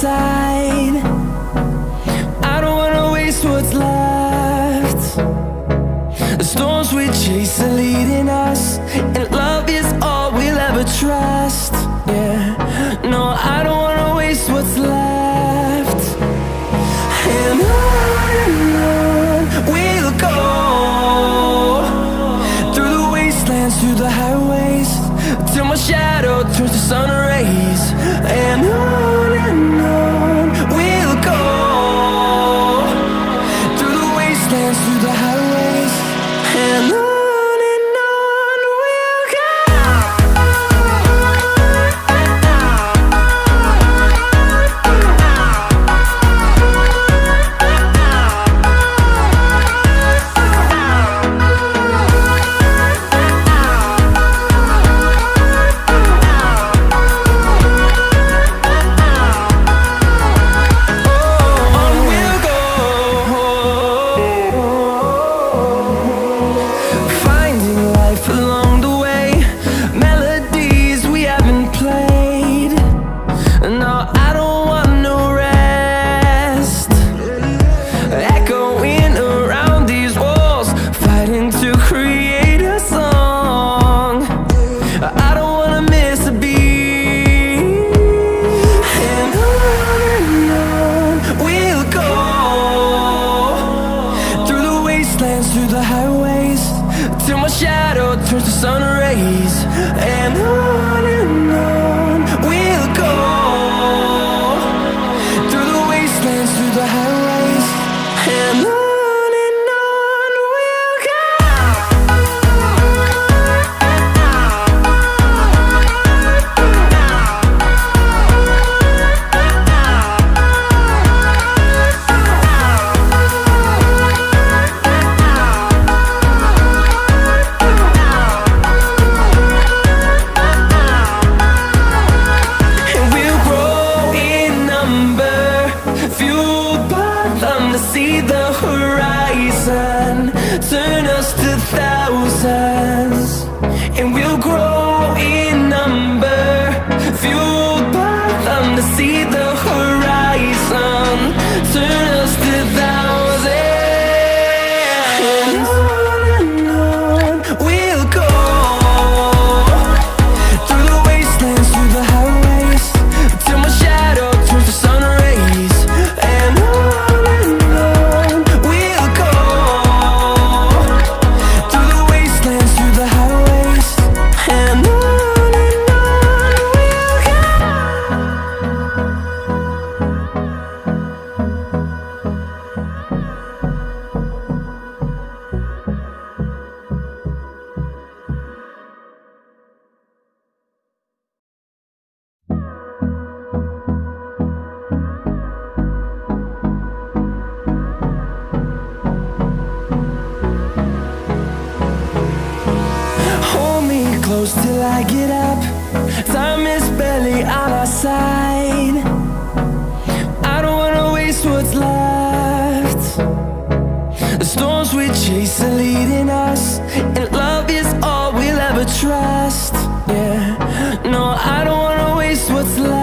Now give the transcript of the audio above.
side. I don't wanna waste what's left. The storms we chase are leading us, and love is all we'll ever trust. Yeah, no, I don't wanna waste what's left. And on we'll go, through the wastelands, through the highways, till my shadow turns to sun rays. And on we'll go, through the wastelands, through the highways, and on we'll go. Through the highways, till my shadow turns to sun rays. And on we'll go, through the wastelands, through the highways, and on we'll go. See the horizon, turn us to thousands, and we'll grow in number, fueled by them to see the horizon, turn us to thousands, and on we'll go, through the wastelands, through the highways, till my shadow turns to sun rays. And close till I get up, time is barely on our side. I don't wanna waste what's left. The storms we chase are leading us, and love is all we'll ever trust. Yeah, no, I don't wanna waste what's left.